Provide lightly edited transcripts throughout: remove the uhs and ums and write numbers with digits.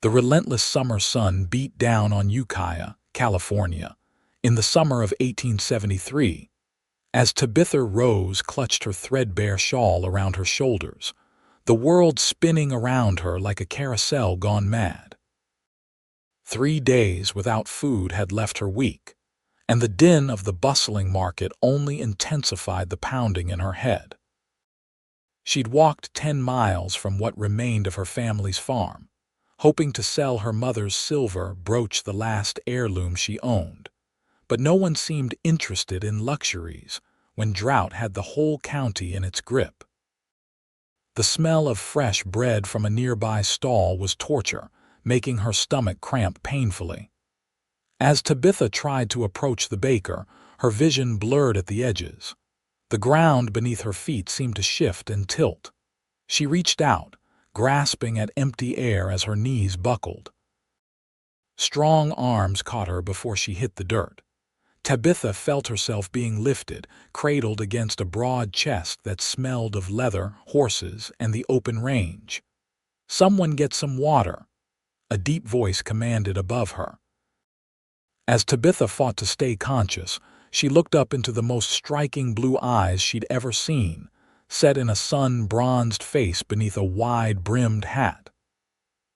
The relentless summer sun beat down on Ukiah, California, in the summer of 1873, as Tabitha Rose clutched her threadbare shawl around her shoulders, the world spinning around her like a carousel gone mad. 3 days without food had left her weak, and the din of the bustling market only intensified the pounding in her head. She'd walked 10 miles from what remained of her family's farm, hoping to sell her mother's silver brooch, the last heirloom she owned. But no one seemed interested in luxuries when drought had the whole county in its grip. The smell of fresh bread from a nearby stall was torture, making her stomach cramp painfully. As Tabitha tried to approach the baker, her vision blurred at the edges. The ground beneath her feet seemed to shift and tilt. She reached out, grasping at empty air as her knees buckled. Strong arms caught her before she hit the dirt. Tabitha felt herself being lifted, cradled against a broad chest that smelled of leather, horses, and the open range. "Someone get some water," a deep voice commanded above her. As Tabitha fought to stay conscious, she looked up into the most striking blue eyes she'd ever seen, set in a sun-bronzed face beneath a wide-brimmed hat.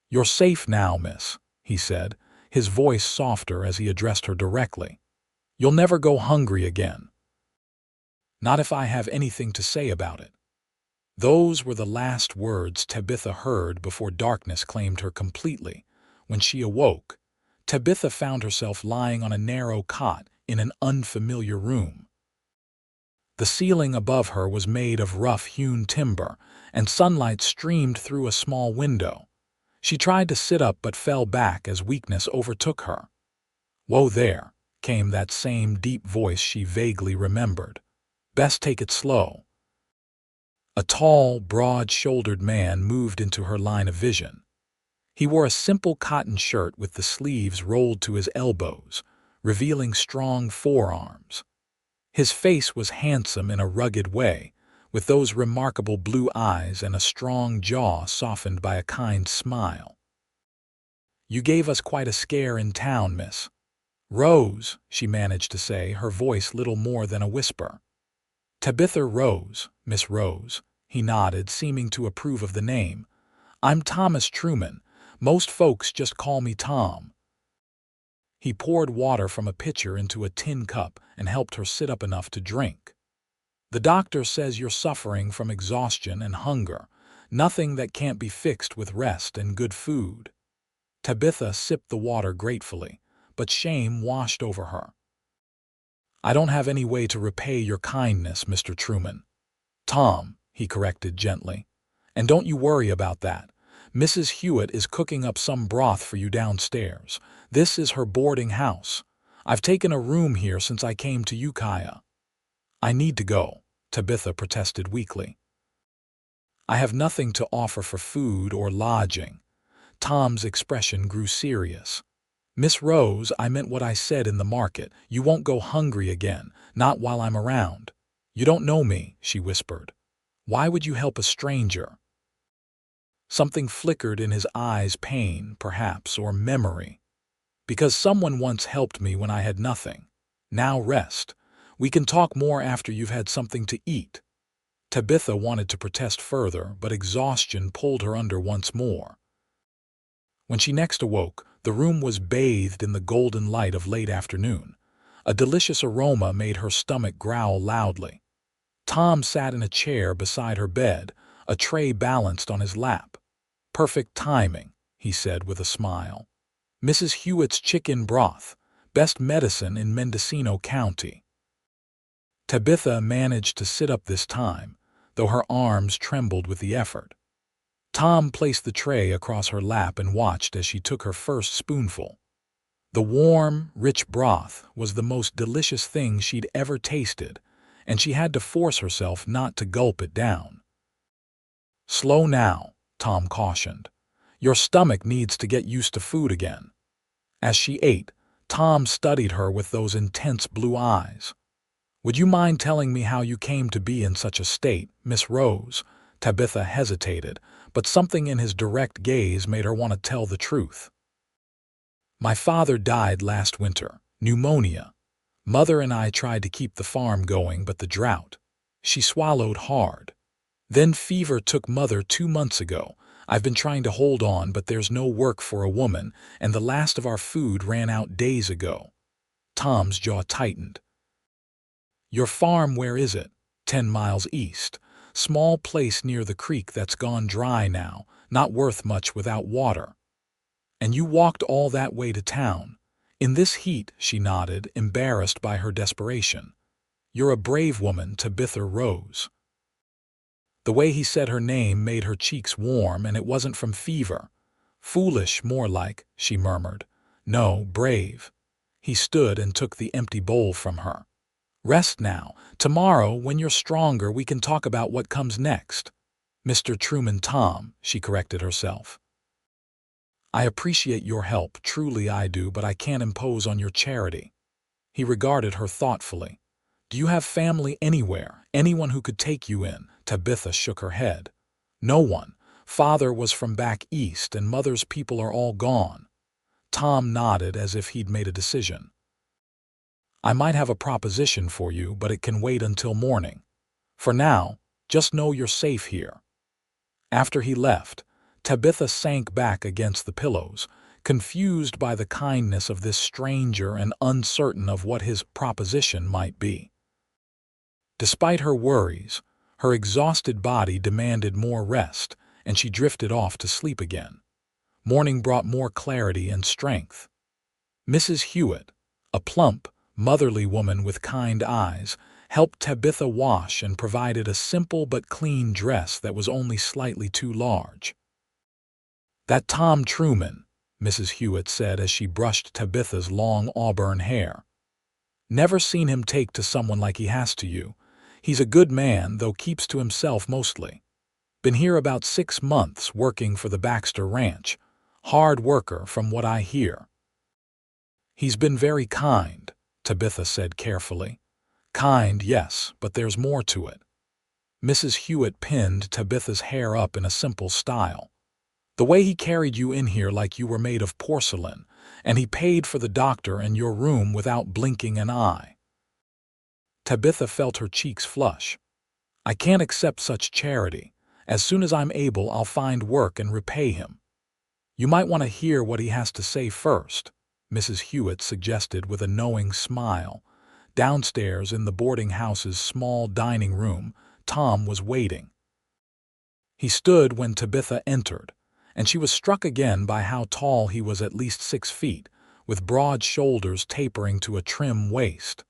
"You're safe now, miss," he said, his voice softer as he addressed her directly. "You'll never go hungry again. Not if I have anything to say about it." Those were the last words Tabitha heard before darkness claimed her completely. When she awoke, Tabitha found herself lying on a narrow cot in an unfamiliar room. The ceiling above her was made of rough-hewn timber, and sunlight streamed through a small window. She tried to sit up but fell back as weakness overtook her. "Whoa there," came that same deep voice she vaguely remembered. "Best take it slow." A tall, broad-shouldered man moved into her line of vision. He wore a simple cotton shirt with the sleeves rolled to his elbows, revealing strong forearms. His face was handsome in a rugged way, with those remarkable blue eyes and a strong jaw softened by a kind smile. "You gave us quite a scare in town, Miss Rose," she managed to say, her voice little more than a whisper. "Tabitha Rose, Miss Rose," he nodded, seeming to approve of the name. "I'm Thomas Truman. Most folks just call me Tom." He poured water from a pitcher into a tin cup and helped her sit up enough to drink. "The doctor says you're suffering from exhaustion and hunger, nothing that can't be fixed with rest and good food." Tabitha sipped the water gratefully, but shame washed over her. "I don't have any way to repay your kindness, Mr. Truman." "Tom," he corrected gently. "And don't you worry about that. Mrs. Hewitt is cooking up some broth for you downstairs. This is her boarding house. I've taken a room here since I came to Ukiah." "I need to go," Tabitha protested weakly. "I have nothing to offer for food or lodging." Tom's expression grew serious. "Miss Rose, I meant what I said in the market. You won't go hungry again, not while I'm around." "You don't know me," she whispered. "Why would you help a stranger?" Something flickered in his eyes, pain, perhaps, or memory. "Because someone once helped me when I had nothing. Now rest. We can talk more after you've had something to eat." Tabitha wanted to protest further, but exhaustion pulled her under once more. When she next awoke, the room was bathed in the golden light of late afternoon. A delicious aroma made her stomach growl loudly. Tom sat in a chair beside her bed, a tray balanced on his lap. "Perfect timing," he said with a smile. "Mrs. Hewitt's chicken broth, best medicine in Mendocino County." Tabitha managed to sit up this time, though her arms trembled with the effort. Tom placed the tray across her lap and watched as she took her first spoonful. The warm, rich broth was the most delicious thing she'd ever tasted, and she had to force herself not to gulp it down. "Slow now," Tom cautioned. "Your stomach needs to get used to food again." As she ate, Tom studied her with those intense blue eyes. "Would you mind telling me how you came to be in such a state, Miss Rose?" Tabitha hesitated, but something in his direct gaze made her want to tell the truth. "My father died last winter. Pneumonia. Mother and I tried to keep the farm going, but the drought." She swallowed hard. "Then fever took Mother 2 months ago. I've been trying to hold on, but there's no work for a woman, and the last of our food ran out days ago." Tom's jaw tightened. "Your farm, where is it?" 10 miles east. Small place near the creek that's gone dry now, not worth much without water." "And you walked all that way to town?" "In this heat," she nodded, embarrassed by her desperation. "You're a brave woman, Tabitha Rose." The way he said her name made her cheeks warm, and it wasn't from fever. "Foolish, more like," she murmured. "No, brave." He stood and took the empty bowl from her. "Rest now. Tomorrow, when you're stronger, we can talk about what comes next." "Mr. Truman, Tom," she corrected herself. "I appreciate your help, truly I do, but I can't impose on your charity." He regarded her thoughtfully. "Do you have family anywhere? Anyone who could take you in?" Tabitha shook her head. "No one. Father was from back east, and Mother's people are all gone." Tom nodded as if he'd made a decision. "I might have a proposition for you, but it can wait until morning. For now, just know you're safe here." After he left, Tabitha sank back against the pillows, confused by the kindness of this stranger and uncertain of what his proposition might be. Despite her worries, her exhausted body demanded more rest, and she drifted off to sleep again. Morning brought more clarity and strength. Mrs. Hewitt, a plump, motherly woman with kind eyes, helped Tabitha wash and provided a simple but clean dress that was only slightly too large. "That Tom Truman," Mrs. Hewitt said as she brushed Tabitha's long auburn hair. "Never seen him take to someone like he has to you. He's a good man, though keeps to himself mostly. Been here about 6 months working for the Baxter Ranch. Hard worker, from what I hear." "He's been very kind," Tabitha said carefully. "Kind, yes, but there's more to it." Mrs. Hewitt pinned Tabitha's hair up in a simple style. "The way he carried you in here like you were made of porcelain, and he paid for the doctor and your room without blinking an eye." Tabitha felt her cheeks flush. "I can't accept such charity. As soon as I'm able, I'll find work and repay him." "You might want to hear what he has to say first," Mrs. Hewitt suggested with a knowing smile. Downstairs in the boarding house's small dining room, Tom was waiting. He stood when Tabitha entered, and she was struck again by how tall he was, at least 6 feet, with broad shoulders tapering to a trim waist.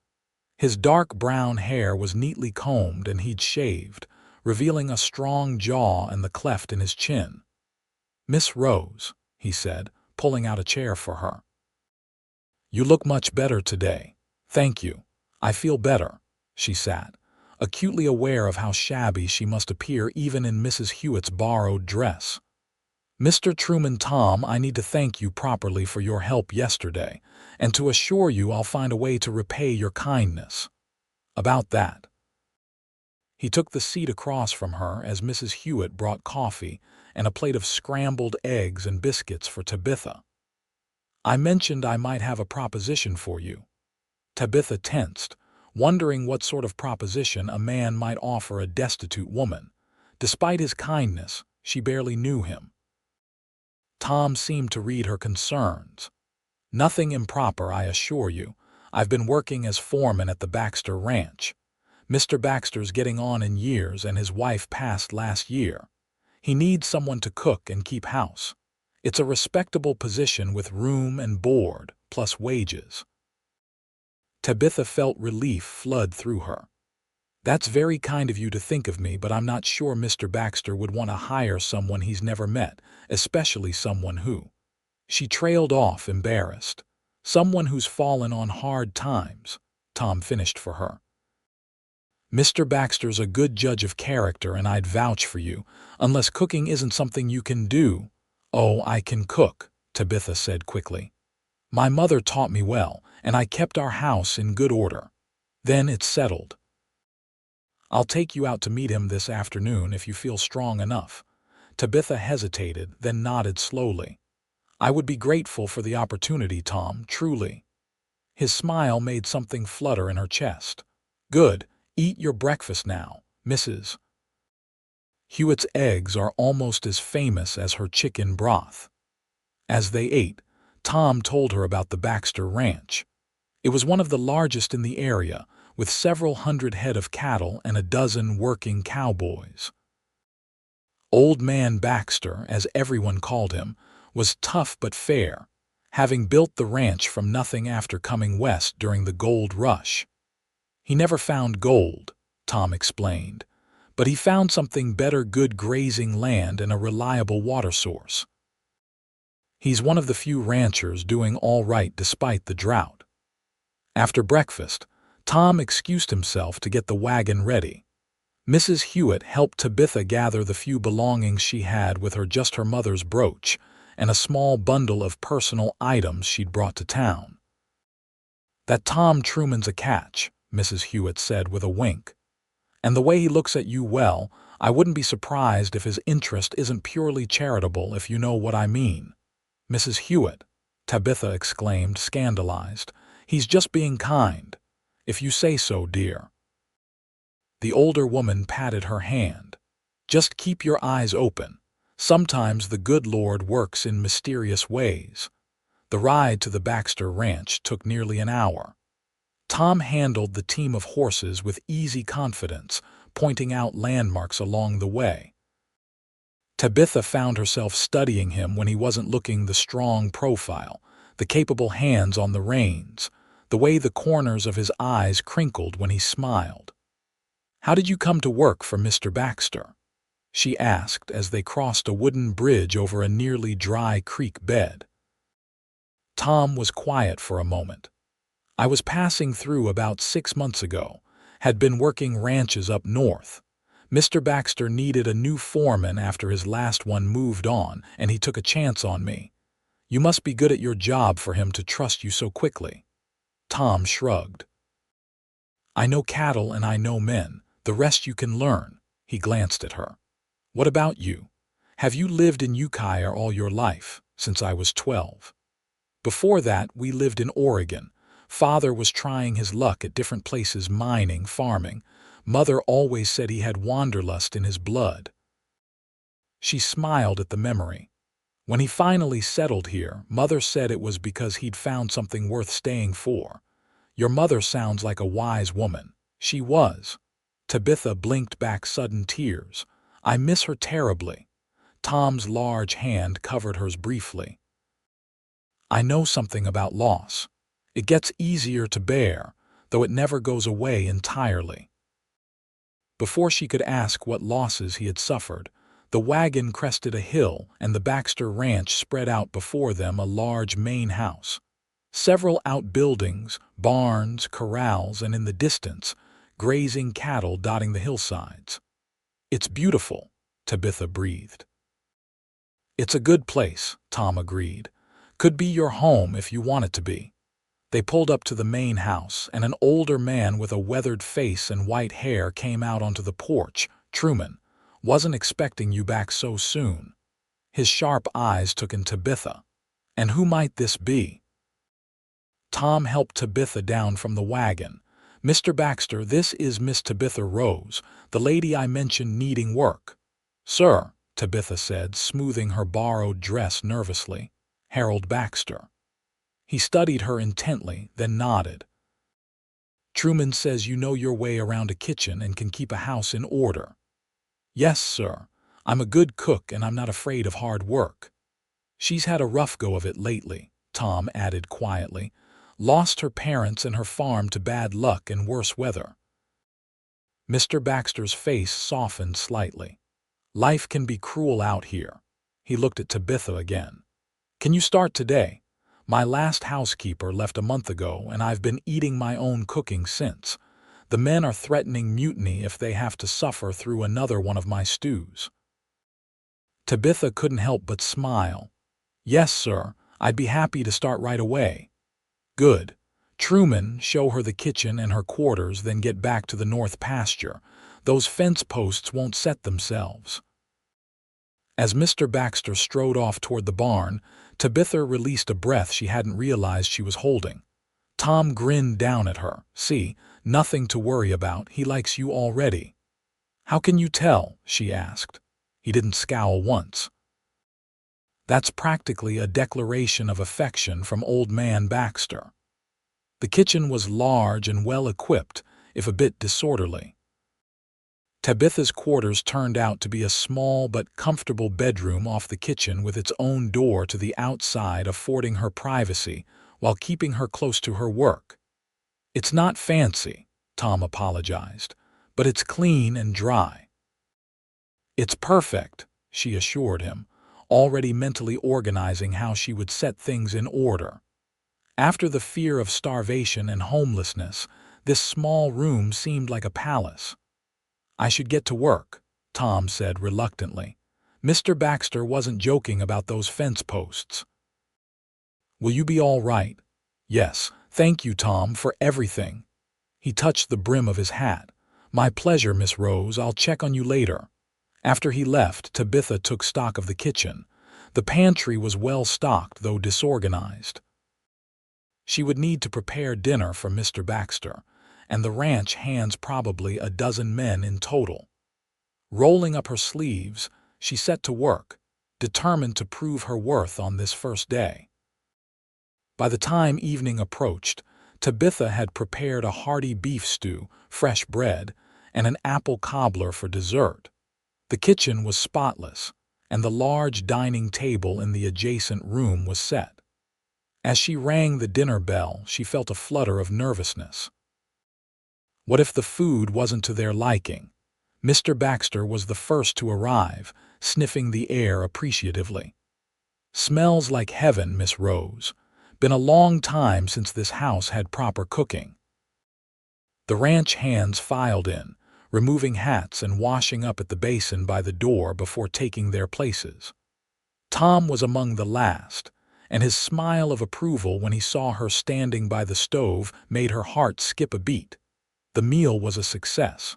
His dark brown hair was neatly combed and he'd shaved, revealing a strong jaw and the cleft in his chin. "Miss Rose," he said, pulling out a chair for her. "You look much better today." "Thank you. I feel better." She sat, acutely aware of how shabby she must appear even in Mrs. Hewitt's borrowed dress. "Mr. Truman, Tom, I need to thank you properly for your help yesterday, and to assure you I'll find a way to repay your kindness." "About that." He took the seat across from her as Mrs. Hewitt brought coffee and a plate of scrambled eggs and biscuits for Tabitha. "I mentioned I might have a proposition for you." Tabitha tensed, wondering what sort of proposition a man might offer a destitute woman. Despite his kindness, she barely knew him. Tom seemed to read her concerns. "Nothing improper, I assure you. I've been working as foreman at the Baxter Ranch. Mr. Baxter's getting on in years and his wife passed last year. He needs someone to cook and keep house. It's a respectable position with room and board, plus wages." Tabitha felt relief flood through her. "That's very kind of you to think of me, but I'm not sure Mr. Baxter would want to hire someone he's never met, especially someone who—" She trailed off, embarrassed. "Someone who's fallen on hard times," Tom finished for her. "Mr. Baxter's a good judge of character, and I'd vouch for you, unless cooking isn't something you can do." "Oh, I can cook," Tabitha said quickly. "My mother taught me well, and I kept our house in good order. Then it's settled. I'll take you out to meet him this afternoon if you feel strong enough." Tabitha hesitated, then nodded slowly. I would be grateful for the opportunity, Tom, truly. His smile made something flutter in her chest. Good. Eat your breakfast now, Mrs. Hewitt's eggs are almost as famous as her chicken broth. As they ate, Tom told her about the Baxter Ranch. It was one of the largest in the area, with several hundred head of cattle and a dozen working cowboys. Old Man Baxter, as everyone called him, was tough but fair, having built the ranch from nothing after coming west during the gold rush. He never found gold, Tom explained, but he found something better: good grazing land and a reliable water source. He's one of the few ranchers doing all right despite the drought. After breakfast, Tom excused himself to get the wagon ready. Mrs. Hewitt helped Tabitha gather the few belongings she had with her, just her mother's brooch and a small bundle of personal items she'd brought to town. That Tom Truman's a catch, Mrs. Hewitt said with a wink. And the way he looks at you, well, I wouldn't be surprised if his interest isn't purely charitable, if you know what I mean. Mrs. Hewitt, Tabitha exclaimed, scandalized. He's just being kind. If you say so, dear. The older woman patted her hand. Just keep your eyes open. Sometimes the good Lord works in mysterious ways. The ride to the Baxter Ranch took nearly an hour. Tom handled the team of horses with easy confidence, pointing out landmarks along the way. Tabitha found herself studying him when he wasn't looking: the strong profile, the capable hands on the reins, the way the corners of his eyes crinkled when he smiled. How did you come to work for Mr. Baxter? She asked as they crossed a wooden bridge over a nearly dry creek bed. Tom was quiet for a moment. I was passing through about 6 months ago, had been working ranches up north. Mr. Baxter needed a new foreman after his last one moved on, and he took a chance on me. You must be good at your job for him to trust you so quickly. Tom shrugged. I know cattle and I know men. The rest you can learn. He glanced at her. What about you? Have you lived in Ukiah all your life? Since I was 12. Before that, we lived in Oregon. Father was trying his luck at different places, mining, farming. Mother always said he had wanderlust in his blood. She smiled at the memory. When he finally settled here, Mother said it was because he'd found something worth staying for. Your mother sounds like a wise woman. She was. Tabitha blinked back sudden tears. I miss her terribly. Tom's large hand covered hers briefly. I know something about loss. It gets easier to bear, though it never goes away entirely. Before she could ask what losses he had suffered, the wagon crested a hill and the Baxter Ranch spread out before them, a large main house. Several outbuildings, barns, corrals, and in the distance, grazing cattle dotting the hillsides. It's beautiful, Tabitha breathed. It's a good place, Tom agreed. Could be your home if you want it to be. They pulled up to the main house, and an older man with a weathered face and white hair came out onto the porch. Truman, wasn't expecting you back so soon. His sharp eyes took in Tabitha. And who might this be? Tom helped Tabitha down from the wagon. Mr. Baxter, this is Miss Tabitha Rose, the lady I mentioned needing work. Sir, Tabitha said, smoothing her borrowed dress nervously. Harold Baxter. He studied her intently, then nodded. Truman says you know your way around a kitchen and can keep a house in order. Yes, sir. I'm a good cook and I'm not afraid of hard work. She's had a rough go of it lately, Tom added quietly. Lost her parents and her farm to bad luck and worse weather. Mr. Baxter's face softened slightly. Life can be cruel out here. He looked at Tabitha again. Can you start today? My last housekeeper left a month ago, and I've been eating my own cooking since. The men are threatening mutiny if they have to suffer through another one of my stews. Tabitha couldn't help but smile. Yes, sir, I'd be happy to start right away. Good. Truman, show her the kitchen and her quarters, then get back to the north pasture. Those fence posts won't set themselves. As Mr. Baxter strode off toward the barn, Tabitha released a breath she hadn't realized she was holding. Tom grinned down at her. "See, nothing to worry about. He likes you already." "How can you tell?" she asked. He didn't scowl once. "That's practically a declaration of affection from old man Baxter." The kitchen was large and well-equipped, if a bit disorderly. Tabitha's quarters turned out to be a small but comfortable bedroom off the kitchen with its own door to the outside, affording her privacy while keeping her close to her work. "It's not fancy," Tom apologized, "but it's clean and dry." "It's perfect," she assured him, already mentally organizing how she would set things in order. After the fear of starvation and homelessness, this small room seemed like a palace. "I should get to work," Tom said reluctantly. Mr. Baxter wasn't joking about those fence posts. "Will you be all right?" "Yes, thank you, Tom, for everything." He touched the brim of his hat. "My pleasure, Miss Rose. I'll check on you later." After he left, Tabitha took stock of the kitchen. The pantry was well stocked, though disorganized. She would need to prepare dinner for Mr. Baxter, and the ranch hands probably a dozen men in total. Rolling up her sleeves, she set to work, determined to prove her worth on this first day. By the time evening approached, Tabitha had prepared a hearty beef stew, fresh bread, and an apple cobbler for dessert. The kitchen was spotless, and the large dining table in the adjacent room was set. As she rang the dinner bell, she felt a flutter of nervousness. What if the food wasn't to their liking? Mr. Baxter was the first to arrive, sniffing the air appreciatively. "Smells like heaven, Miss Rose. Been a long time since this house had proper cooking." The ranch hands filed in, removing hats and washing up at the basin by the door before taking their places. Tom was among the last, and his smile of approval when he saw her standing by the stove made her heart skip a beat. The meal was a success.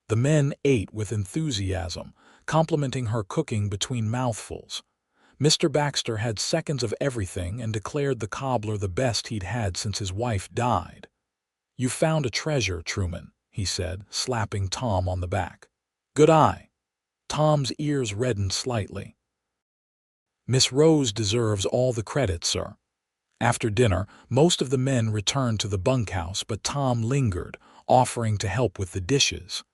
The men ate with enthusiasm, complimenting her cooking between mouthfuls. Mr. Baxter had seconds of everything and declared the cobbler the best he'd had since his wife died. "You found a treasure, Truman," he said, slapping Tom on the back. "Good eye." Tom's ears reddened slightly. "Miss Rose deserves all the credit, sir." After dinner, most of the men returned to the bunkhouse, but Tom lingered, offering to help with the dishes.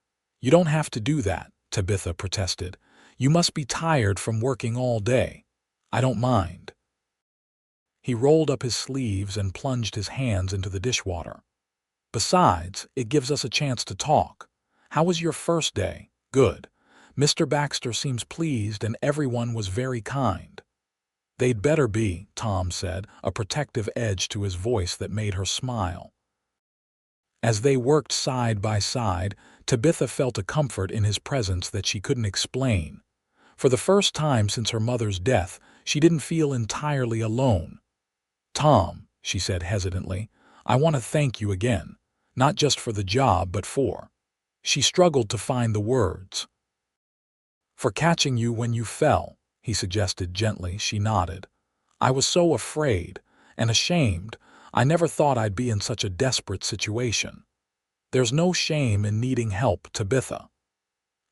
"You don't have to do that," Tabitha protested. "You must be tired from working all day." "I don't mind." He rolled up his sleeves and plunged his hands into the dishwater. "Besides, it gives us a chance to talk. How was your first day?" "Good. Mr. Baxter seems pleased and everyone was very kind." "They'd better be," Tom said, a protective edge to his voice that made her smile. As they worked side by side, Tabitha felt a comfort in his presence that she couldn't explain. For the first time since her mother's death, she didn't feel entirely alone. "Tom," she said hesitantly, "I want to thank you again, not just for the job but for—" She struggled to find the words. "For catching you when you fell," he suggested gently. She nodded. "I was so afraid and ashamed. I never thought I'd be in such a desperate situation." "There's no shame in needing help, Tabitha."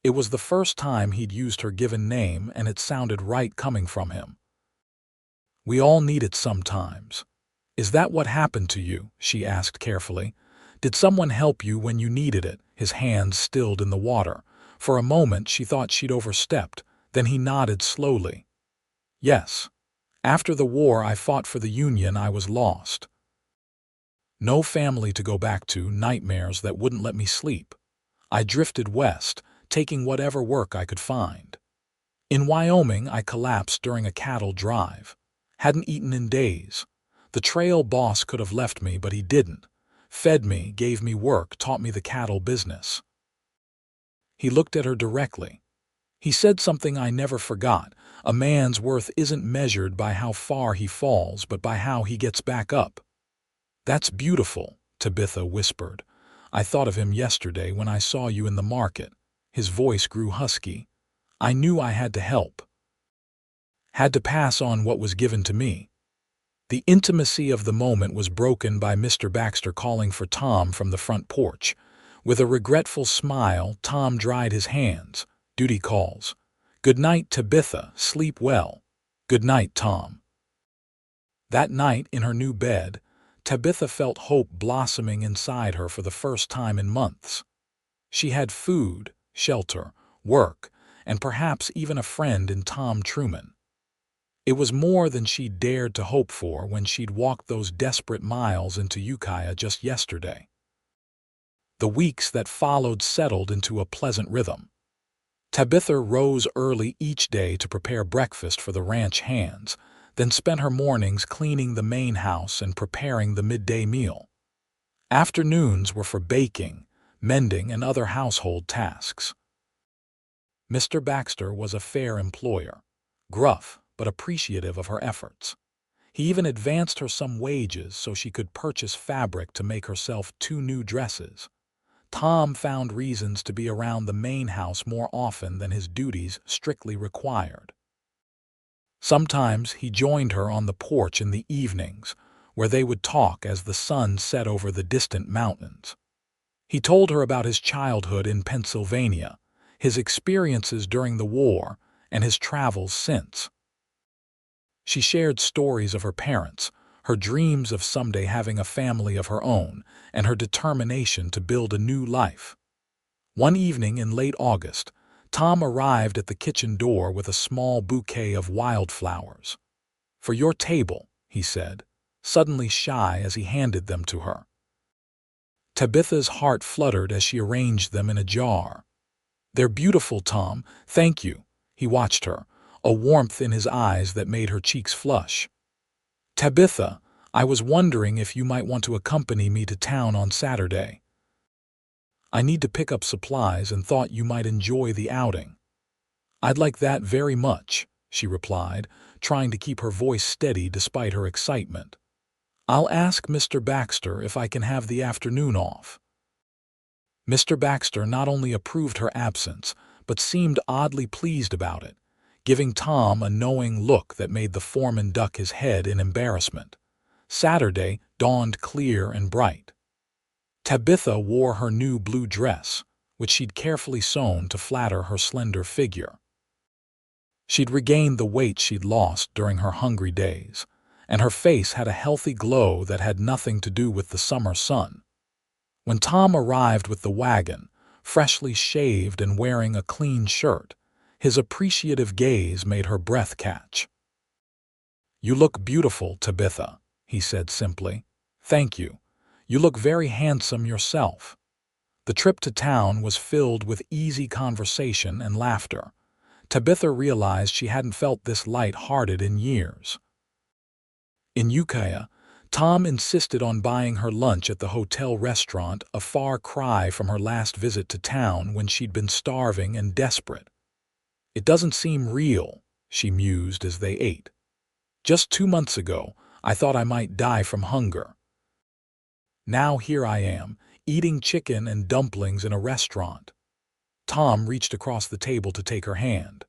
It was the first time he'd used her given name, and it sounded right coming from him. "We all need it sometimes." "Is that what happened to you?" she asked carefully. "Did someone help you when you needed it?" His hands stilled in the water. For a moment she thought she'd overstepped, then he nodded slowly. "Yes. After the war I fought for the Union. I was lost. No family to go back to, nightmares that wouldn't let me sleep. I drifted west, taking whatever work I could find. In Wyoming I collapsed during a cattle drive. Hadn't eaten in days. The trail boss could have left me, but he didn't. Fed me, gave me work, taught me the cattle business." He looked at her directly. He said something I never forgot. "A man's worth isn't measured by how far he falls, but by how he gets back up." "That's beautiful," Tabitha whispered. "I thought of him yesterday when I saw you in the market." His voice grew husky. I knew I had to help, had to pass on what was given to me. The intimacy of the moment was broken by Mr. Baxter calling for Tom from the front porch. With a regretful smile, Tom dried his hands. Duty calls. Good night, Tabitha. Sleep well. Good night, Tom. That night, in her new bed, Tabitha felt hope blossoming inside her for the first time in months. She had food, shelter, work, and perhaps even a friend in Tom Truman. It was more than she'd dared to hope for when she'd walked those desperate miles into Ukiah just yesterday. The weeks that followed settled into a pleasant rhythm. Tabitha rose early each day to prepare breakfast for the ranch hands, then spent her mornings cleaning the main house and preparing the midday meal. Afternoons were for baking, mending, and other household tasks. Mr. Baxter was a fair employer, gruff but appreciative of her efforts. He even advanced her some wages so she could purchase fabric to make herself 2 new dresses. Tom found reasons to be around the main house more often than his duties strictly required. Sometimes he joined her on the porch in the evenings, where they would talk as the sun set over the distant mountains. He told her about his childhood in Pennsylvania, his experiences during the war, and his travels since. She shared stories of her parents, her dreams of someday having a family of her own, and her determination to build a new life. One evening in late August, Tom arrived at the kitchen door with a small bouquet of wildflowers. "For your table," he said, suddenly shy as he handed them to her. Tabitha's heart fluttered as she arranged them in a jar. "They're beautiful, Tom. Thank you." He watched her, a warmth in his eyes that made her cheeks flush. "Tabitha, I was wondering if you might want to accompany me to town on Saturday. I need to pick up supplies and thought you might enjoy the outing." "I'd like that very much," she replied, trying to keep her voice steady despite her excitement. "I'll ask Mr. Baxter if I can have the afternoon off." Mr. Baxter not only approved her absence, but seemed oddly pleased about it, giving Tom a knowing look that made the foreman duck his head in embarrassment. Saturday dawned clear and bright. Tabitha wore her new blue dress, which she'd carefully sewn to flatter her slender figure. She'd regained the weight she'd lost during her hungry days, and her face had a healthy glow that had nothing to do with the summer sun. When Tom arrived with the wagon, freshly shaved and wearing a clean shirt, his appreciative gaze made her breath catch. "You look beautiful, Tabitha," he said simply. "Thank you. You look very handsome yourself." The trip to town was filled with easy conversation and laughter. Tabitha realized she hadn't felt this light-hearted in years. In Ukiah, Tom insisted on buying her lunch at the hotel restaurant, a far cry from her last visit to town when she'd been starving and desperate. "It doesn't seem real," she mused as they ate. "Just 2 months ago, I thought I might die from hunger. Now here I am, eating chicken and dumplings in a restaurant." Tom reached across the table to take her hand.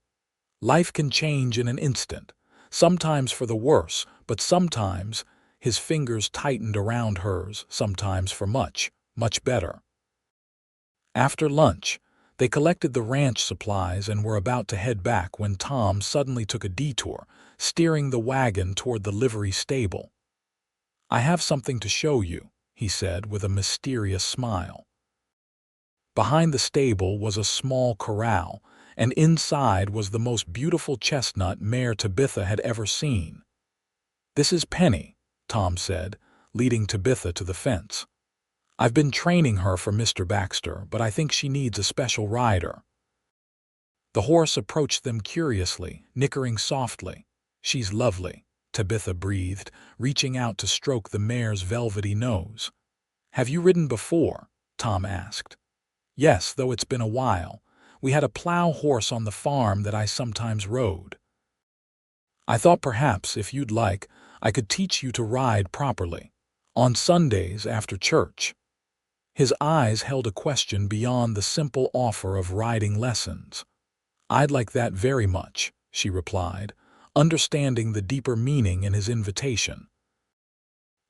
"Life can change in an instant, sometimes for the worse, but sometimes," his fingers tightened around hers, "sometimes for much, much better." After lunch, they collected the ranch supplies and were about to head back when Tom suddenly took a detour, steering the wagon toward the livery stable. "I have something to show you," he said with a mysterious smile. Behind the stable was a small corral, and inside was the most beautiful chestnut mare Tabitha had ever seen. "This is Penny," Tom said, leading Tabitha to the fence. "I've been training her for Mr. Baxter, but I think she needs a special rider." The horse approached them curiously, nickering softly. "She's lovely," Tabitha breathed, reaching out to stroke the mare's velvety nose. "Have you ridden before?" Tom asked. "Yes, though it's been a while. We had a plow horse on the farm that I sometimes rode. I thought perhaps, if you'd like, I could teach you to ride properly. On Sundays after church." His eyes held a question beyond the simple offer of riding lessons. "I'd like that very much," she replied, understanding the deeper meaning in his invitation.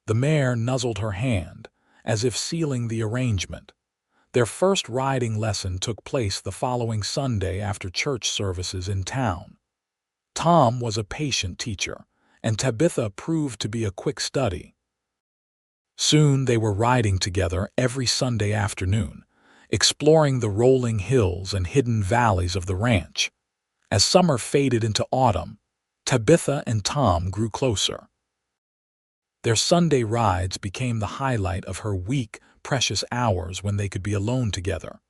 The mare nuzzled her hand, as if sealing the arrangement. Their first riding lesson took place the following Sunday after church services in town. Tom was a patient teacher, and Tabitha proved to be a quick study. Soon they were riding together every Sunday afternoon, exploring the rolling hills and hidden valleys of the ranch. As summer faded into autumn, Tabitha and Tom grew closer. Their Sunday rides became the highlight of her week, precious hours when they could be alone together,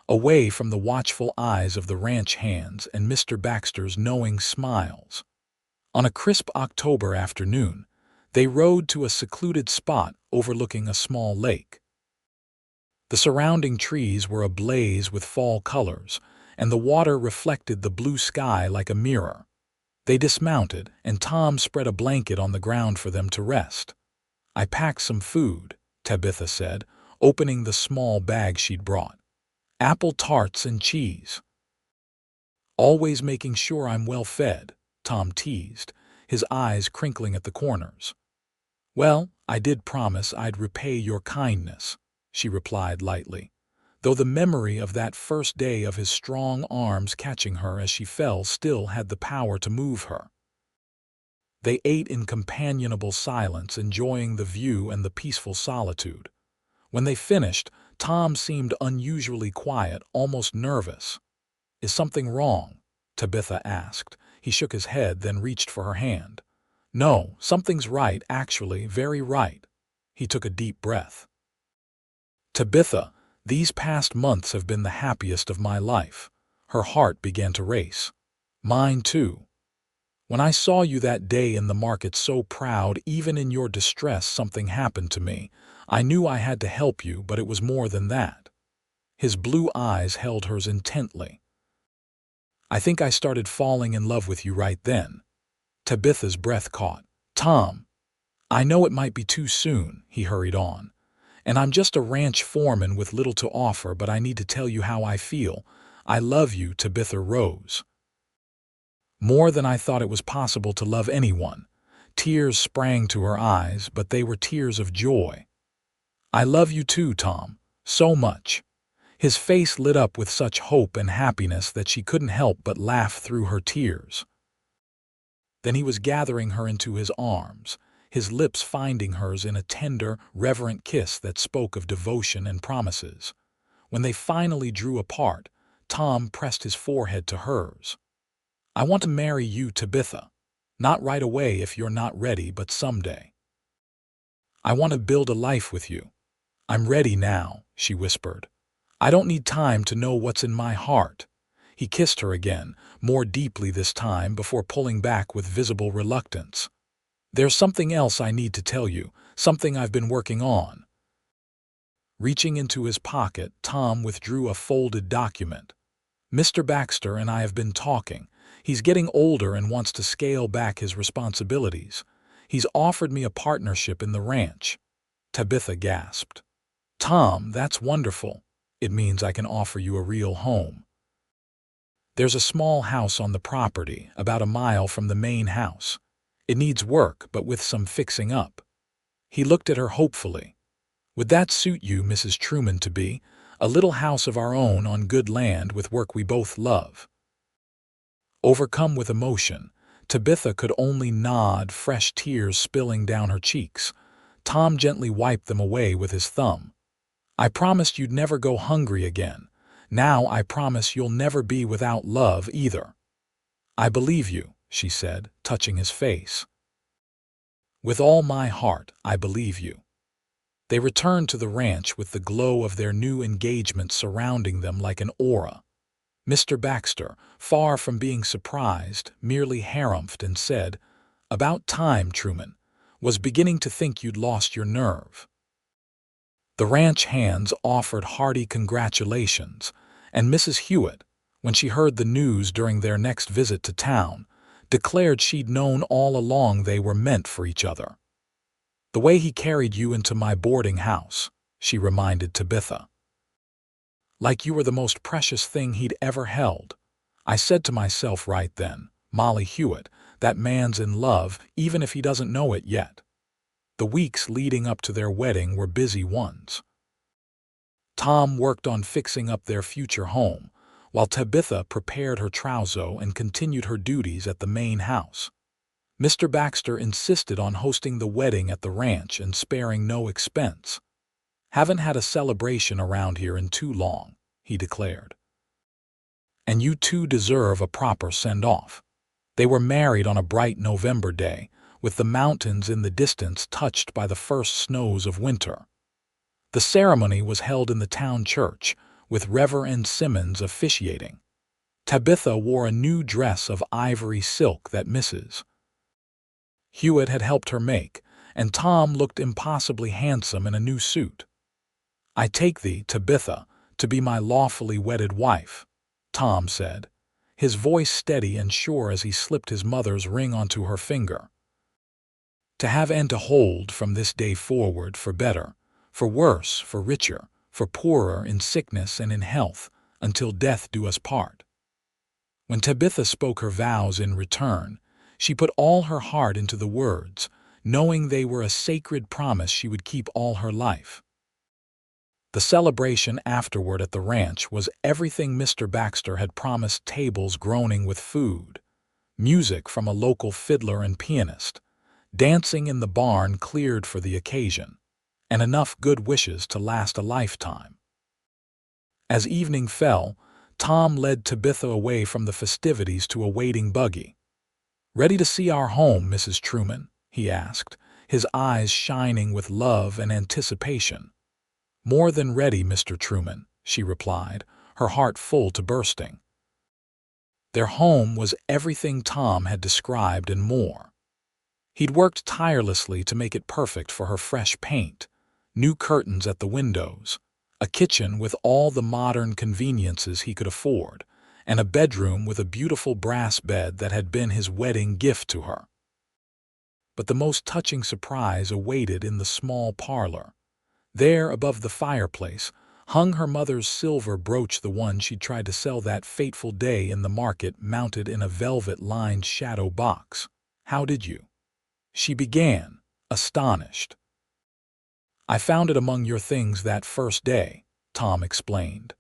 away from the watchful eyes of the ranch hands and Mr. Baxter's knowing smiles. On a crisp October afternoon, they rode to a secluded spot overlooking a small lake. The surrounding trees were ablaze with fall colors, and the water reflected the blue sky like a mirror. They dismounted, and Tom spread a blanket on the ground for them to rest. "I packed some food," Tabitha said, opening the small bag she'd brought. "Apple tarts and cheese." "Always making sure I'm well fed," Tom teased, his eyes crinkling at the corners. "Well, I did promise I'd repay your kindness," she replied lightly, though the memory of that first day of his strong arms catching her as she fell still had the power to move her. They ate in companionable silence, enjoying the view and the peaceful solitude. When they finished, Tom seemed unusually quiet, almost nervous. "Is something wrong?" Tabitha asked. He shook his head, then reached for her hand. "No, something's right, actually, very right." He took a deep breath. "Tabitha, these past months have been the happiest of my life." Her heart began to race. "Mine too. When I saw you that day in the market so proud, even in your distress something happened to me. I knew I had to help you, but it was more than that." His blue eyes held hers intently. "I think I started falling in love with you right then." Tabitha's breath caught. "Tom, I know it might be too soon," he hurried on, "and I'm just a ranch foreman with little to offer, but I need to tell you how I feel. I love you, Tabitha Rose." More than I thought it was possible to love anyone. Tears sprang to her eyes, but they were tears of joy. "I love you too, Tom, so much." His face lit up with such hope and happiness that she couldn't help but laugh through her tears. Then he was gathering her into his arms, his lips finding hers in a tender, reverent kiss that spoke of devotion and promises. When they finally drew apart, Tom pressed his forehead to hers. "I want to marry you, Tabitha. Not right away if you're not ready, but someday. I want to build a life with you." "I'm ready now," she whispered. "I don't need time to know what's in my heart." He kissed her again, more deeply this time, before pulling back with visible reluctance. "There's something else I need to tell you, something I've been working on." Reaching into his pocket, Tom withdrew a folded document. "Mr. Baxter and I have been talking. He's getting older and wants to scale back his responsibilities. He's offered me a partnership in the ranch." Tabitha gasped. "Tom, that's wonderful. It means I can offer you a real home." "There's a small house on the property, about a mile from the main house. It needs work, but with some fixing up." He looked at her hopefully. "Would that suit you, Mrs. Truman, to be? A little house of our own on good land with work we both love." Overcome with emotion, Tabitha could only nod, fresh tears spilling down her cheeks. Tom gently wiped them away with his thumb. "I promised you'd never go hungry again. Now I promise you'll never be without love either." "I believe you," she said, touching his face. "With all my heart, I believe you." They returned to the ranch with the glow of their new engagement surrounding them like an aura. Mr. Baxter, far from being surprised, merely harumphed and said, "About time, Truman. Was beginning to think you'd lost your nerve." The ranch hands offered hearty congratulations, and Mrs. Hewitt, when she heard the news during their next visit to town, declared she'd known all along they were meant for each other. "The way he carried you into my boarding house," she reminded Tabitha. "Like you were the most precious thing he'd ever held. I said to myself right then, Molly Hewitt, that man's in love, even if he doesn't know it yet. The weeks leading up to their wedding were busy ones. Tom worked on fixing up their future home, while Tabitha prepared her trousseau and continued her duties at the main house. Mr. Baxter insisted on hosting the wedding at the ranch and sparing no expense. "Haven't had a celebration around here in too long," he declared. "And you two deserve a proper send-off." They were married on a bright November day, with the mountains in the distance touched by the first snows of winter. The ceremony was held in the town church, with Reverend Simmons officiating. Tabitha wore a new dress of ivory silk that Mrs. Hewitt had helped her make, and Tom looked impossibly handsome in a new suit. "I take thee, Tabitha, to be my lawfully wedded wife," Tom said, his voice steady and sure as he slipped his mother's ring onto her finger. "To have and to hold from this day forward, for better, for worse, for richer, for poorer, in sickness and in health, until death do us part." When Tabitha spoke her vows in return, she put all her heart into the words, knowing they were a sacred promise she would keep all her life. The celebration afterward at the ranch was everything Mr. Baxter had promised: tables groaning with food, music from a local fiddler and pianist, dancing in the barn cleared for the occasion, and enough good wishes to last a lifetime. As evening fell, Tom led Tabitha away from the festivities to a waiting buggy. "Ready to see our home, Mrs. Truman?" he asked, his eyes shining with love and anticipation. "More than ready, Mr. Truman," she replied, her heart full to bursting. Their home was everything Tom had described and more. He'd worked tirelessly to make it perfect for her: fresh paint, new curtains at the windows, a kitchen with all the modern conveniences he could afford, and a bedroom with a beautiful brass bed that had been his wedding gift to her. But the most touching surprise awaited in the small parlor. There, above the fireplace, hung her mother's silver brooch, the one she'd tried to sell that fateful day in the market, mounted in a velvet-lined shadow box. "How did you?" she began, astonished. "I found it among your things that first day," Tom explained.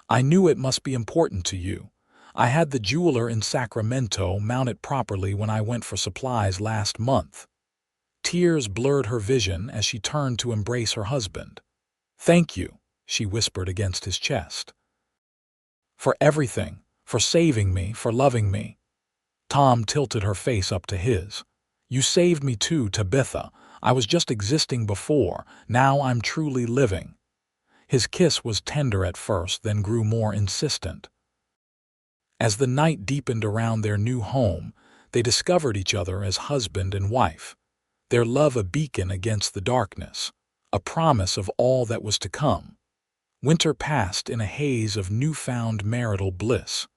"I knew it must be important to you. I had the jeweler in Sacramento mount it properly when I went for supplies last month." Tears blurred her vision as she turned to embrace her husband. "Thank you," she whispered against his chest. "For everything, for saving me, for loving me." Tom tilted her face up to his. "You saved me too, Tabitha. I was just existing before, now I'm truly living." His kiss was tender at first, then grew more insistent. As the night deepened around their new home, they discovered each other as husband and wife, their love a beacon against the darkness, a promise of all that was to come. Winter passed in a haze of newfound marital bliss.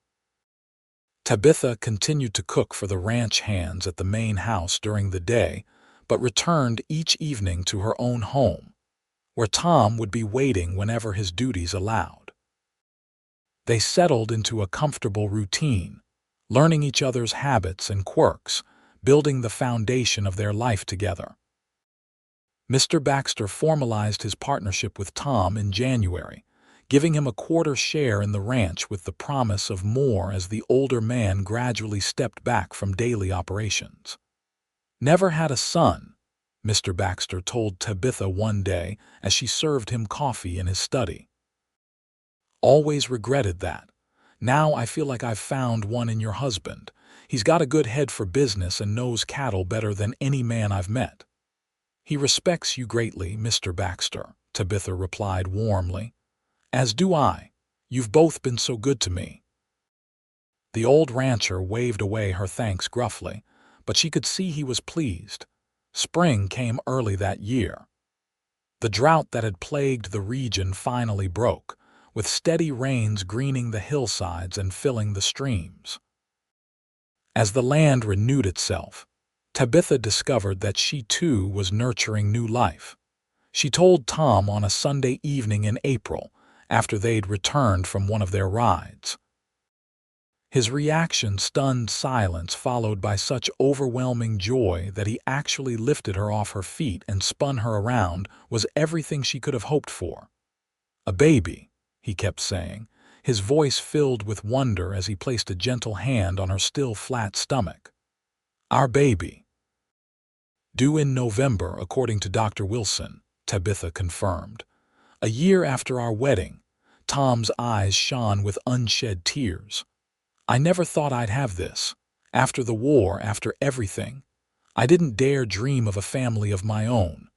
Tabitha continued to cook for the ranch hands at the main house during the day, but returned each evening to her own home, where Tom would be waiting whenever his duties allowed. They settled into a comfortable routine, learning each other's habits and quirks, building the foundation of their life together. Mr. Baxter formalized his partnership with Tom in January, giving him a quarter share in the ranch with the promise of more as the older man gradually stepped back from daily operations. "Never had a son," Mr. Baxter told Tabitha one day as she served him coffee in his study. "Always regretted that. Now I feel like I've found one in your husband. He's got a good head for business and knows cattle better than any man I've met." "He respects you greatly, Mr. Baxter," Tabitha replied warmly. "As do I. You've both been so good to me." The old rancher waved away her thanks gruffly, but she could see he was pleased. Spring came early that year. The drought that had plagued the region finally broke, with steady rains greening the hillsides and filling the streams. As the land renewed itself, Tabitha discovered that she too was nurturing new life. She told Tom on a Sunday evening in April, after they'd returned from one of their rides. His reaction stunned silence followed by such overwhelming joy that he actually lifted her off her feet and spun her around was everything she could have hoped for. "A baby," he kept saying, his voice filled with wonder as he placed a gentle hand on her still flat stomach. "Our baby." "Due in November, according to Dr. Wilson," Tabitha confirmed. "A year after our wedding." Tom's eyes shone with unshed tears. "I never thought I'd have this. After the war, after everything. I didn't dare dream of a family of my own."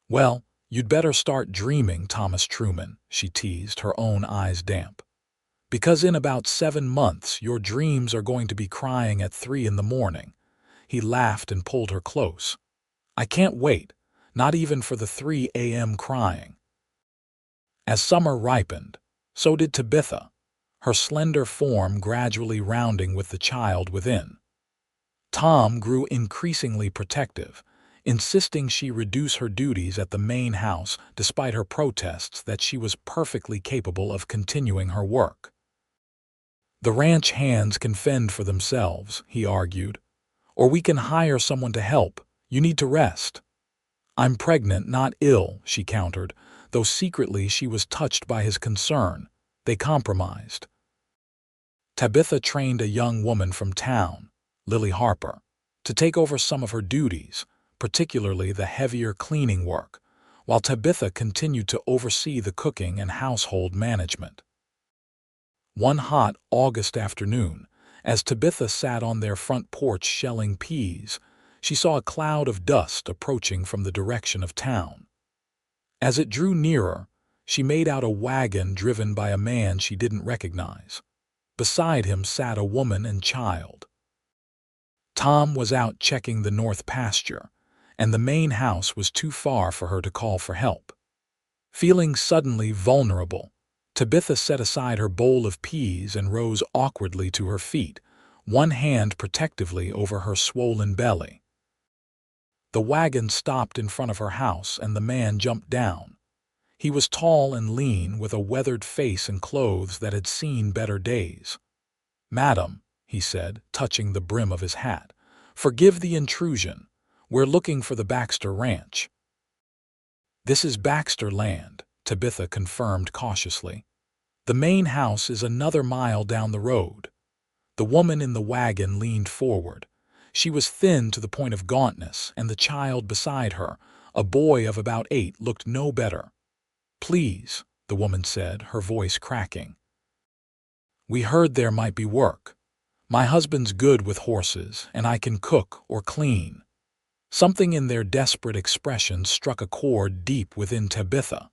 "Well, you'd better start dreaming, Thomas Truman," she teased, her own eyes damp. "Because in about 7 months your dreams are going to be crying at 3 in the morning." He laughed and pulled her close. "I can't wait, not even for the 3 a.m. crying." As summer ripened, so did Tabitha, her slender form gradually rounding with the child within. Tom grew increasingly protective, insisting she reduce her duties at the main house despite her protests that she was perfectly capable of continuing her work. "The ranch hands can fend for themselves," he argued. "Or we can hire someone to help. You need to rest." "I'm pregnant, not ill," she countered, though secretly she was touched by his concern. They compromised. Tabitha trained a young woman from town, Lily Harper, to take over some of her duties, particularly the heavier cleaning work, while Tabitha continued to oversee the cooking and household management. One hot August afternoon, as Tabitha sat on their front porch shelling peas, she saw a cloud of dust approaching from the direction of town. As it drew nearer, she made out a wagon driven by a man she didn't recognize. Beside him sat a woman and child. Tom was out checking the north pasture, and the main house was too far for her to call for help. Feeling suddenly vulnerable, Tabitha set aside her bowl of peas and rose awkwardly to her feet, one hand protectively over her swollen belly. The wagon stopped in front of her house and the man jumped down. He was tall and lean, with a weathered face and clothes that had seen better days. "Madam," he said, touching the brim of his hat, "forgive the intrusion. We're looking for the Baxter Ranch." "This is Baxter land," Tabitha confirmed cautiously. "The main house is another mile down the road." The woman in the wagon leaned forward. She was thin to the point of gauntness, and the child beside her, a boy of about 8, looked no better. "Please," the woman said, her voice cracking. "We heard there might be work. My husband's good with horses, and I can cook or clean." Something in their desperate expression struck a chord deep within Tabitha.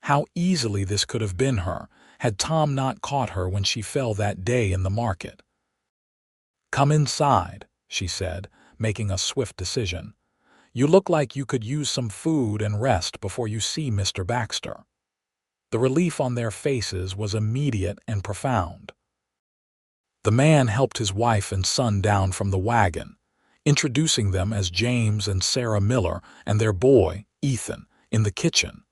How easily this could have been her, had Tom not caught her when she fell that day in the market. "Come inside," she said, making a swift decision. "You look like you could use some food and rest before you see Mr. Baxter." The relief on their faces was immediate and profound. The man helped his wife and son down from the wagon, introducing them as James and Sarah Miller and their boy, Ethan, in the kitchen.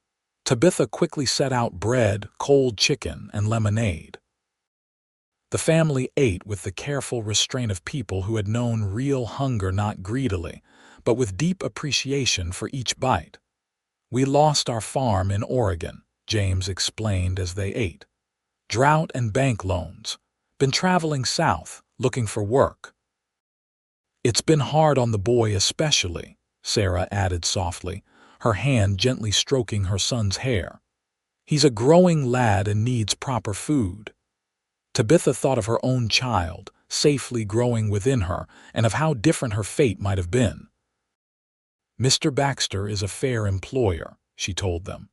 Tabitha quickly set out bread, cold chicken, and lemonade. The family ate with the careful restraint of people who had known real hunger, not greedily, but with deep appreciation for each bite. "We lost our farm in Oregon," James explained as they ate. "Drought and bank loans. Been traveling south, looking for work." "It's been hard on the boy especially," Sarah added softly, her hand gently stroking her son's hair. "He's a growing lad and needs proper food." Tabitha thought of her own child, safely growing within her, and of how different her fate might have been. "Mr. Baxter is a fair employer," she told them.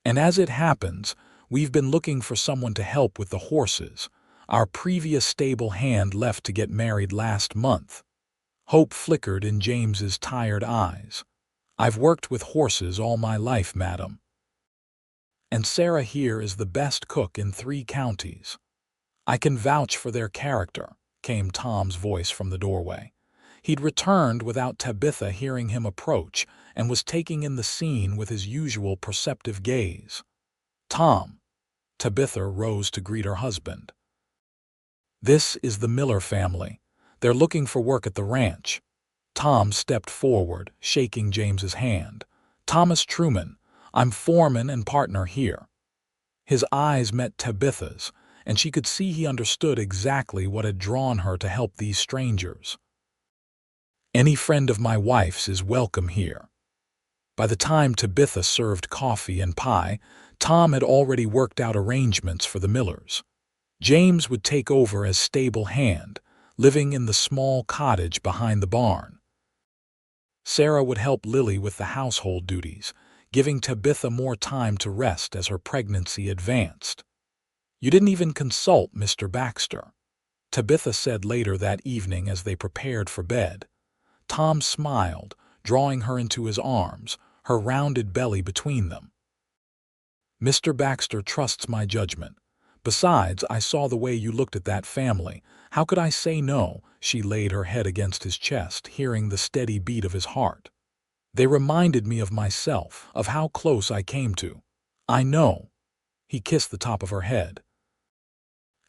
"And as it happens, we've been looking for someone to help with the horses. Our previous stable hand left to get married last month." Hope flickered in James's tired eyes. "I've worked with horses all my life, madam. And Sarah here is the best cook in 3 counties. I can vouch for their character," came Tom's voice from the doorway. He'd returned without Tabitha hearing him approach and was taking in the scene with his usual perceptive gaze. "Tom." Tabitha rose to greet her husband. "This is the Miller family. They're looking for work at the ranch." Tom stepped forward, shaking James's hand. "Thomas Truman. I'm foreman and partner here." His eyes met Tabitha's, and she could see he understood exactly what had drawn her to help these strangers. "Any friend of my wife's is welcome here." By the time Tabitha served coffee and pie, Tom had already worked out arrangements for the Millers. James would take over as stable hand, living in the small cottage behind the barn. Sarah would help Lily with the household duties, giving Tabitha more time to rest as her pregnancy advanced. "You didn't even consult Mr. Baxter," Tabitha said later that evening as they prepared for bed. Tom smiled, drawing her into his arms, her rounded belly between them. "Mr. Baxter trusts my judgment. Besides, I saw the way you looked at that family. How could I say no?" She laid her head against his chest, hearing the steady beat of his heart. "They reminded me of myself, of how close I came to." "I know." He kissed the top of her head.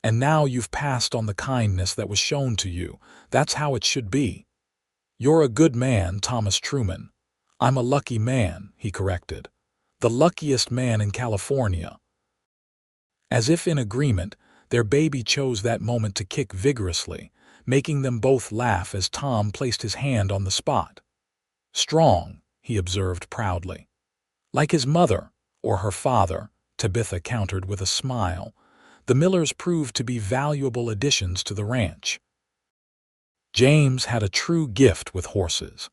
"And now you've passed on the kindness that was shown to you. That's how it should be." "You're a good man, Thomas Truman." "I'm a lucky man," he corrected. "The luckiest man in California." As if in agreement, their baby chose that moment to kick vigorously, making them both laugh as Tom placed his hand on the spot. "Strong," he observed proudly. "Like his mother, or her father," Tabitha countered with a smile. The Millers proved to be valuable additions to the ranch. James had a true gift with horses,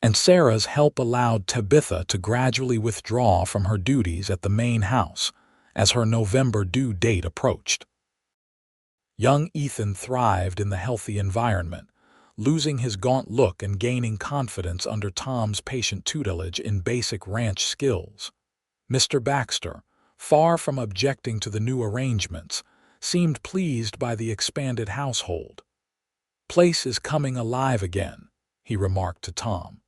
and Sarah's help allowed Tabitha to gradually withdraw from her duties at the main house as her November due date approached. Young Ethan thrived in the healthy environment, losing his gaunt look and gaining confidence under Tom's patient tutelage in basic ranch skills. Mr. Baxter, far from objecting to the new arrangements, seemed pleased by the expanded household. "Place is coming alive again," he remarked to Tom.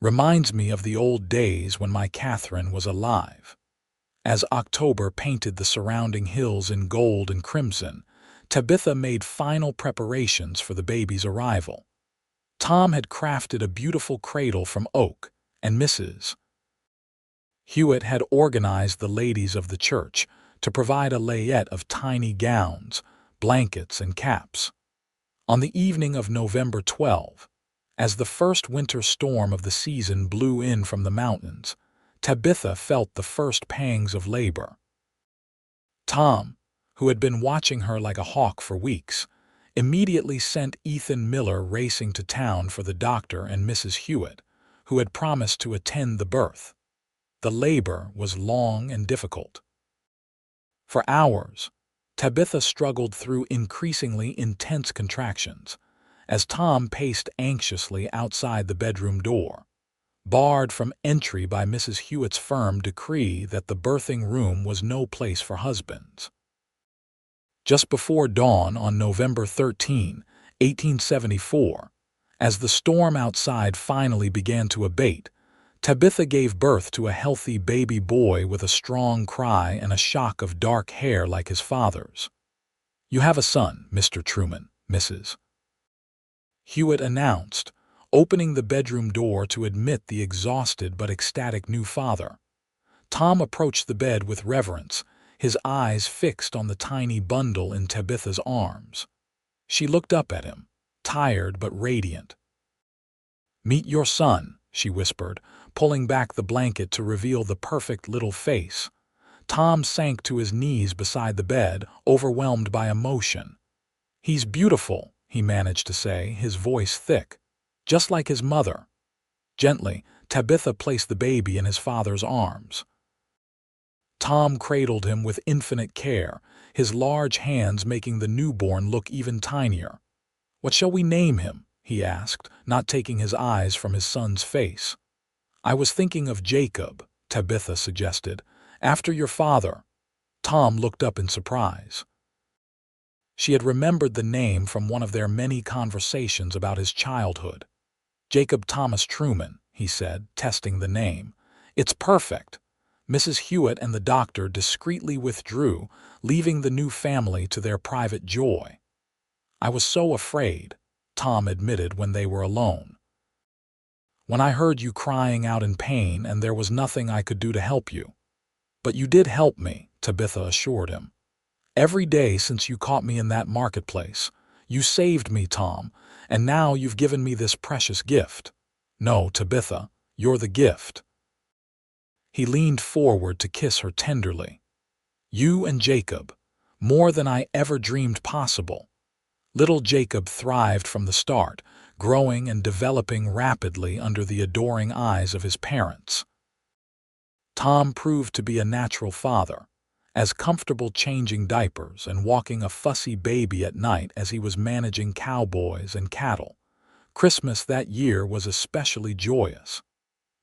"Reminds me of the old days when my Catherine was alive." As October painted the surrounding hills in gold and crimson, Tabitha made final preparations for the baby's arrival. Tom had crafted a beautiful cradle from oak, and Mrs. Hewitt had organized the ladies of the church to provide a layette of tiny gowns, blankets, and caps. On the evening of November 12, as the first winter storm of the season blew in from the mountains, Tabitha felt the first pangs of labor. Tom, who had been watching her like a hawk for weeks, immediately sent Ethan Miller racing to town for the doctor and Mrs. Hewitt, who had promised to attend the birth. The labor was long and difficult. For hours, Tabitha struggled through increasingly intense contractions, as Tom paced anxiously outside the bedroom door, barred from entry by Mrs. Hewitt's firm decree that the birthing room was no place for husbands. Just before dawn on November 13, 1874, as the storm outside finally began to abate, Tabitha gave birth to a healthy baby boy with a strong cry and a shock of dark hair like his father's. "You have a son, Mr. Truman," Mrs. Hewitt announced, opening the bedroom door to admit the exhausted but ecstatic new father. Tom approached the bed with reverence, his eyes fixed on the tiny bundle in Tabitha's arms. She looked up at him, tired but radiant. "Meet your son," she whispered, pulling back the blanket to reveal the perfect little face. Tom sank to his knees beside the bed, overwhelmed by emotion. "He's beautiful," he managed to say, his voice thick. "Just like his mother." Gently, Tabitha placed the baby in his father's arms. Tom cradled him with infinite care, his large hands making the newborn look even tinier. "What shall we name him?" he asked, not taking his eyes from his son's face. "I was thinking of Jacob," Tabitha suggested. "After your father." Tom looked up in surprise. She had remembered the name from one of their many conversations about his childhood. "Jacob Thomas Truman," he said, testing the name. "It's perfect." Mrs. Hewitt and the doctor discreetly withdrew, leaving the new family to their private joy. "I was so afraid," Tom admitted when they were alone. "When I heard you crying out in pain and there was nothing I could do to help you." "But you did help me," Tabitha assured him. "Every day since you caught me in that marketplace. You saved me, Tom, and now you've given me this precious gift." "No, Tabitha, you're the gift." He leaned forward to kiss her tenderly. "You and Jacob, more than I ever dreamed possible." Little Jacob thrived from the start, growing and developing rapidly under the adoring eyes of his parents. Tom proved to be a natural father, as comfortable changing diapers and walking a fussy baby at night as he was managing cowboys and cattle. Christmas that year was especially joyous.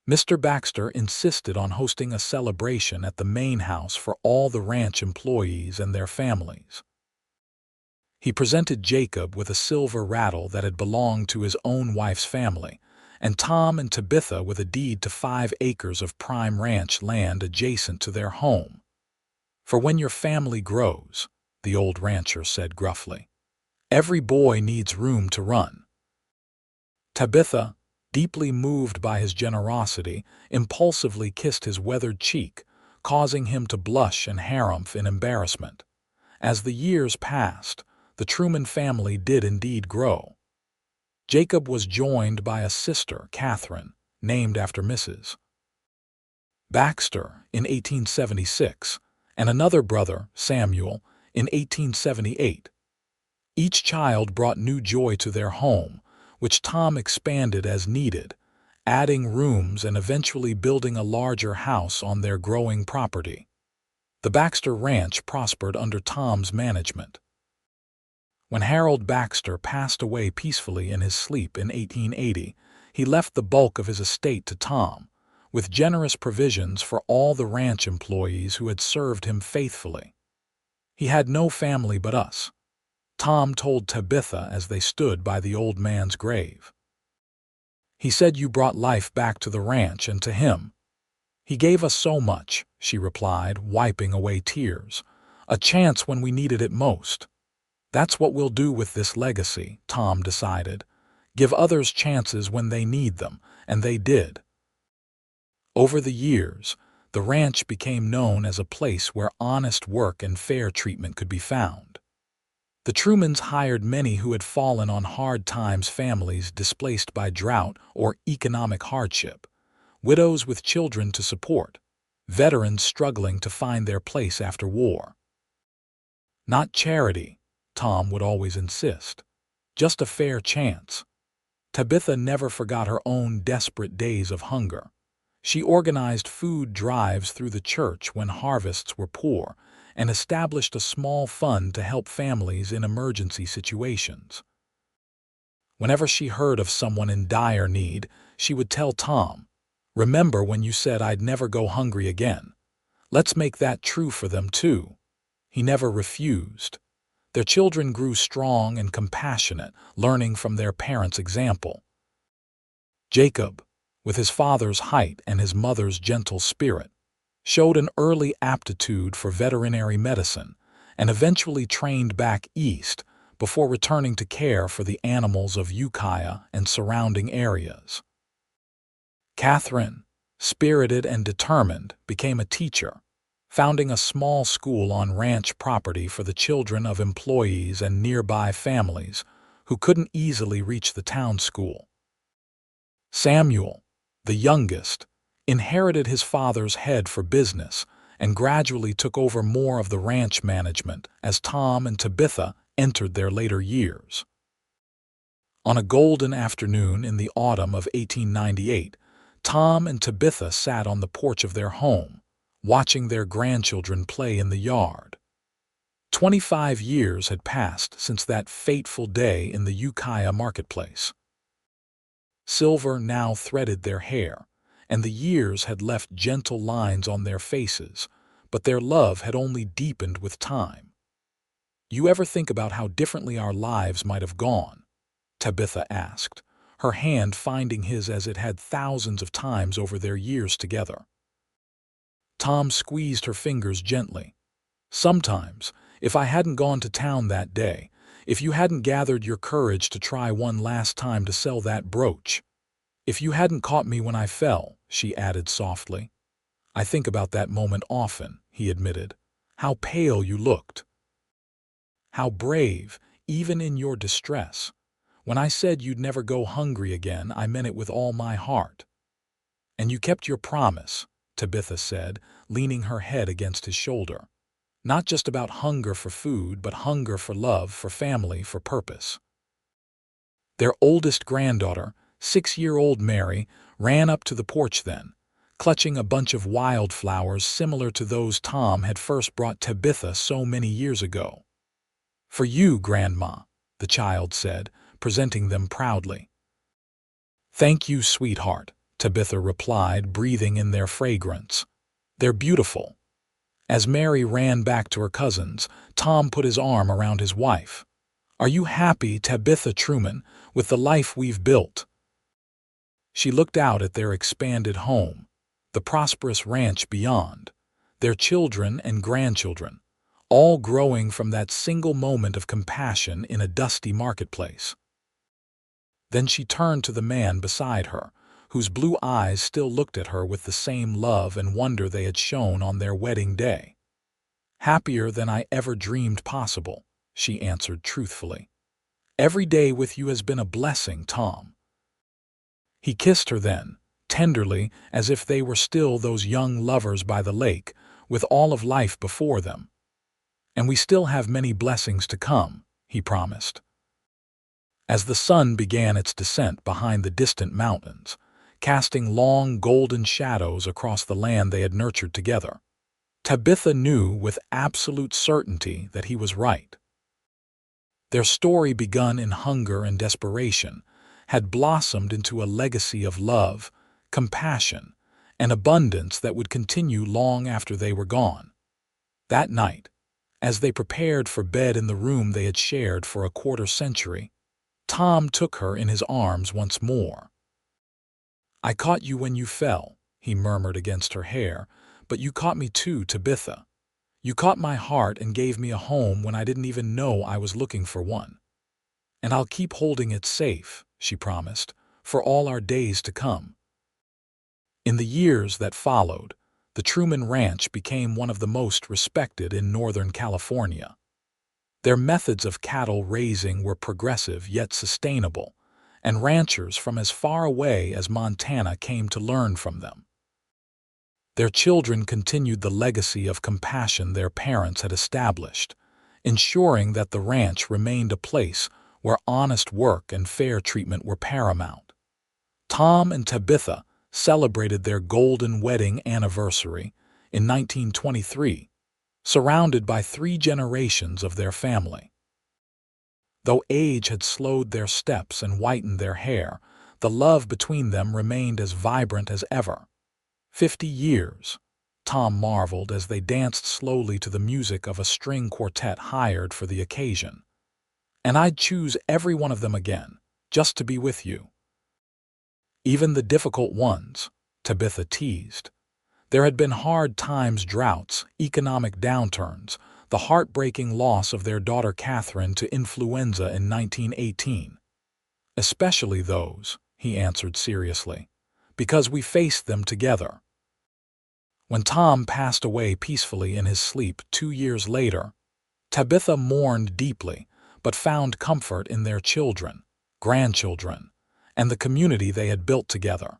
Mr. Baxter insisted on hosting a celebration at the main house for all the ranch employees and their families. He presented Jacob with a silver rattle that had belonged to his own wife's family, and Tom and Tabitha with a deed to 5 acres of prime ranch land adjacent to their home. "For when your family grows," the old rancher said gruffly, "every boy needs room to run." Tabitha, deeply moved by his generosity, impulsively kissed his weathered cheek, causing him to blush and harumph in embarrassment. As the years passed, the Truman family did indeed grow. Jacob was joined by a sister, Catherine, named after Mrs. Baxter, in 1876, and another brother, Samuel, in 1878. Each child brought new joy to their home, which Tom expanded as needed, adding rooms and eventually building a larger house on their growing property. The Baxter Ranch prospered under Tom's management. When Harold Baxter passed away peacefully in his sleep in 1880, he left the bulk of his estate to Tom, with generous provisions for all the ranch employees who had served him faithfully. "He had no family but us," Tom told Tabitha as they stood by the old man's grave. "He said you brought life back to the ranch and to him." "He gave us so much," she replied, wiping away tears. "A chance when we needed it most." "That's what we'll do with this legacy," Tom decided. "Give others chances when they need them, and they did." Over the years, the ranch became known as a place where honest work and fair treatment could be found. The Trumans hired many who had fallen on hard times, families displaced by drought or economic hardship, widows with children to support, veterans struggling to find their place after war. "Not charity," Tom would always insist. "Just a fair chance." Tabitha never forgot her own desperate days of hunger. She organized food drives through the church when harvests were poor and established a small fund to help families in emergency situations. Whenever she heard of someone in dire need, she would tell Tom, "Remember when you said I'd never go hungry again? Let's make that true for them too." He never refused. Their children grew strong and compassionate, learning from their parents' example. Jacob, with his father's height and his mother's gentle spirit, showed an early aptitude for veterinary medicine and eventually trained back east before returning to care for the animals of Ukiah and surrounding areas. Catherine, spirited and determined, became a teacher, founding a small school on ranch property for the children of employees and nearby families who couldn't easily reach the town school. Samuel, the youngest, inherited his father's head for business and gradually took over more of the ranch management as Tom and Tabitha entered their later years. On a golden afternoon in the autumn of 1898, Tom and Tabitha sat on the porch of their home, watching their grandchildren play in the yard. 25 years had passed since that fateful day in the Ukiah marketplace. Silver now threaded their hair, and the years had left gentle lines on their faces, but their love had only deepened with time. "You ever think about how differently our lives might have gone?" Tabitha asked, her hand finding his as it had thousands of times over their years together. Tom squeezed her fingers gently. Sometimes, if I hadn't gone to town that day, if you hadn't gathered your courage to try one last time to sell that brooch, if you hadn't caught me when I fell, she added softly. I think about that moment often, he admitted. How pale you looked. How brave, even in your distress. When I said you'd never go hungry again, I meant it with all my heart. And you kept your promise, Tabitha said, leaning her head against his shoulder. Not just about hunger for food, but hunger for love, for family, for purpose. Their oldest granddaughter, 6-year-old Mary, ran up to the porch then, clutching a bunch of wildflowers similar to those Tom had first brought Tabitha so many years ago. For you, Grandma, the child said, presenting them proudly. Thank you, sweetheart, Tabitha replied, breathing in their fragrance. They're beautiful. As Mary ran back to her cousins, Tom put his arm around his wife. Are you happy, Tabitha Truman, with the life we've built? She looked out at their expanded home, the prosperous ranch beyond, their children and grandchildren, all growing from that single moment of compassion in a dusty marketplace. Then she turned to the man beside her, whose blue eyes still looked at her with the same love and wonder they had shown on their wedding day. Happier than I ever dreamed possible, she answered truthfully. Every day with you has been a blessing, Tom. He kissed her then, tenderly, as if they were still those young lovers by the lake, with all of life before them. And we still have many blessings to come, he promised. As the sun began its descent behind the distant mountains, casting long golden shadows across the land they had nurtured together, Tabitha knew with absolute certainty that he was right. Their story, begun in hunger and desperation, had blossomed into a legacy of love, compassion, and abundance that would continue long after they were gone. That night, as they prepared for bed in the room they had shared for a quarter century, Tom took her in his arms once more. I caught you when you fell, he murmured against her hair, but you caught me too, Tabitha. You caught my heart and gave me a home when I didn't even know I was looking for one. And I'll keep holding it safe, she promised, for all our days to come. In the years that followed, the Truman Ranch became one of the most respected in Northern California. Their methods of cattle raising were progressive yet sustainable, and ranchers from as far away as Montana came to learn from them. Their children continued the legacy of compassion their parents had established, ensuring that the ranch remained a place where honest work and fair treatment were paramount. Tom and Tabitha celebrated their golden wedding anniversary in 1923, surrounded by 3 generations of their family. Though age had slowed their steps and whitened their hair, the love between them remained as vibrant as ever. 50 years, Tom marveled as they danced slowly to the music of a string quartet hired for the occasion. And I'd choose every one of them again, just to be with you. Even the difficult ones, Tabitha teased. There had been hard times, droughts, economic downturns, the heartbreaking loss of their daughter Catherine to influenza in 1918. Especially those, he answered seriously, because we faced them together. When Tom passed away peacefully in his sleep 2 years later, Tabitha mourned deeply, but found comfort in their children, grandchildren, and the community they had built together.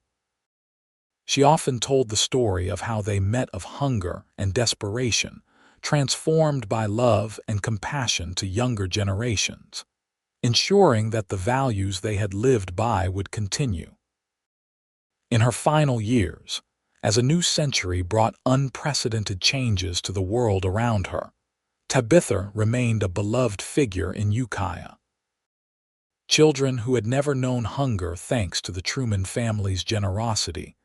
She often told the story of how they met, of hunger and desperation, transformed by love and compassion to younger generations, ensuring that the values they had lived by would continue. In her final years, as a new century brought unprecedented changes to the world around her, Tabitha remained a beloved figure in Ukiah. Children who had never known hunger thanks to the Truman family's generosity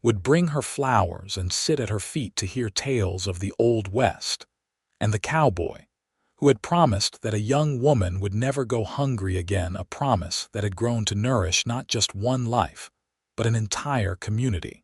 would bring her flowers and sit at her feet to hear tales of the Old West, and the cowboy, who had promised that a young woman would never go hungry again, a promise that had grown to nourish not just one life, but an entire community.